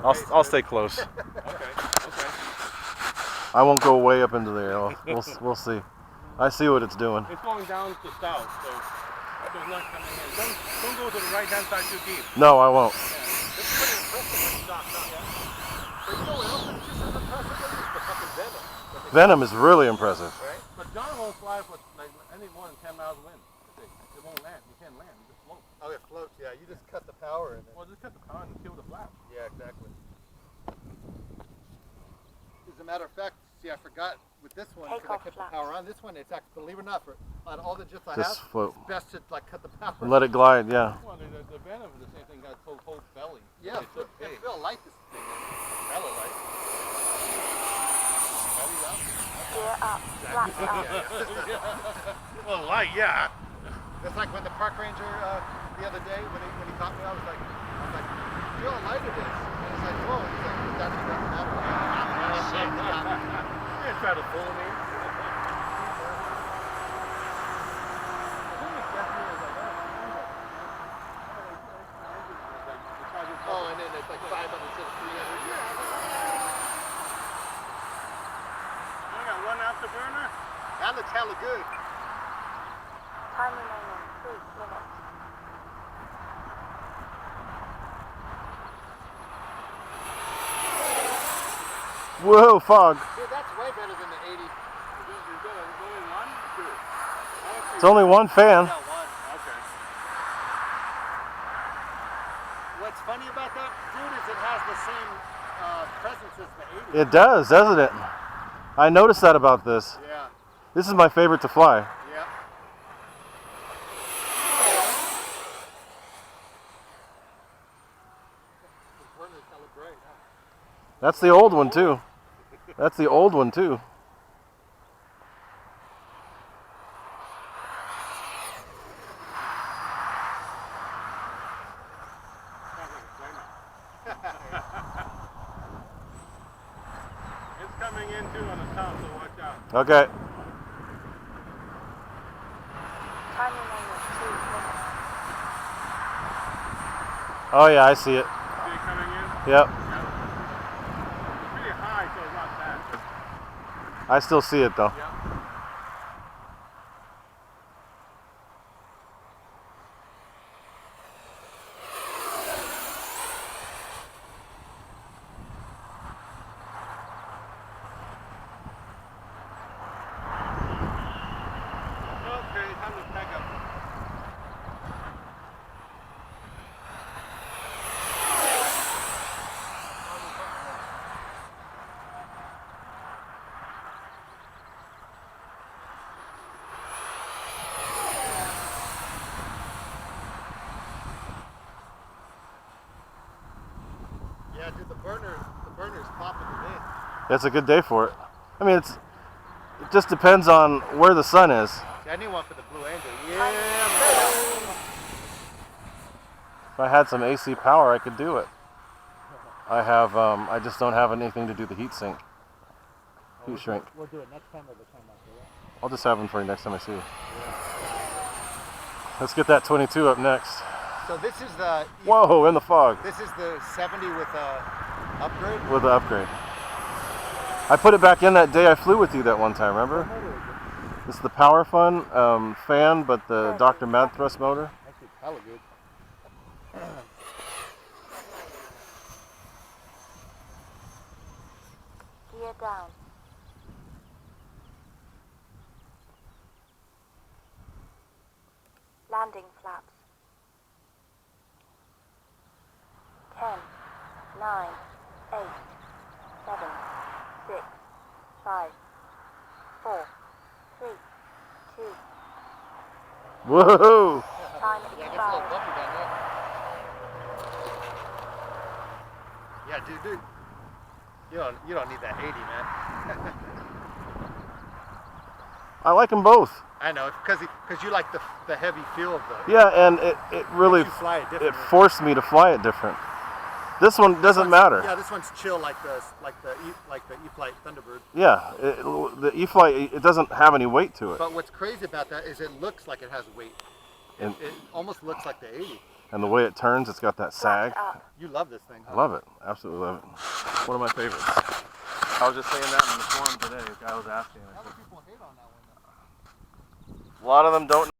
I'll stay close. Okay. I won't go way up into there. We'll see. I see what it's doing. It's going down to south, so it's not coming in. Don't go to the right-hand side too deep. No, I won't. Yeah. It's pretty impressive when you knock out. Yeah. But you know what else is just as impressive is the fucking venom. Venom is really impressive. Right? But John won't fly with like any more than 10 miles wind. It won't land. You can't land. You just float. Oh, it floats. Yeah, you just cut the power and then. Well, just cut the power and kill the flaps. Yeah, exactly. As a matter of fact, see, I forgot with this one because I kept the power on. This one, it's actually, believe it or not, for out of all the jets I have, float. it's best to like cut the power. Let it glide, yeah. Well, the venom is the same thing. Got whole belly. Yeah, it's so big. Feel light this thing. Hella light. Belly up. Gear up. Flaps up. Well, light, yeah. It's like when the park ranger the other day when he caught me, I was like, feel how light it is. And he's like, whoa. He's like, that doesn't matter. You didn't try to fool me. Oh, and then it's like 500 to 300. I got one afterburner. That looks hella good. Time remaining 3 minutes. Whoa, fog. Dude, that's way better than the 80. Only one? Two. It's only one fan. Yeah, one. Okay. What's funny about that, dude, is it has the same presence as the 80. It does, doesn't it? I noticed that about this. Yeah. This is my favorite to fly. Yeah. That's the old one too. That's the old one too. It's coming in too on the top, so watch out. Okay. Time remaining 2 minutes. Oh yeah, I see it. See it coming in? Yep. It's pretty high, so it's not bad. I still see it though. Yeah. Okay, time to pack up. Yeah, dude, the burner's popping today. It's a good day for it. I mean, it just depends on where the sun is. I need one for the Blue Angel. Yeah, If I had some AC power, I could do it. I have, I just don't have anything to do the heat sink. Heat shrink. We'll do it next time or the time after that. I'll just have them for you next time I see you. Let's get that 22 up next. So this is the Whoa, in the fog. This is the 70 with a upgrade. With the upgrade. I put it back in that day I flew with you that one time, remember? This is the Power Fun fan, but the Dr. Mad Thrust motor. Actually, hella good. Gear down. Landing flaps. 10, 9, 8, 7, 6, 5, 4, 3, 2. Whoa! Time Yeah, it gets a little expired. bumpy down there. Yeah, dude. You don't need that 80, man. I like them both. I know, because you like the heavy feel of the. Yeah, and it really, You fly it it differently. forced me to fly it different. This one doesn't matter. Yeah, this one's chill like the E-Flight Thunderbird. Yeah, the E-Flight, it doesn't have any weight to it. But what's crazy about that is it looks like it has weight. And It almost looks like the 80. And the way it turns, it's got that sag. Flaps up. You love this thing, huh? I love it. Absolutely love it. One of my favorites. I was just saying that in the forum today. A guy was asking. A lot of people hate on that one. A lot of them don't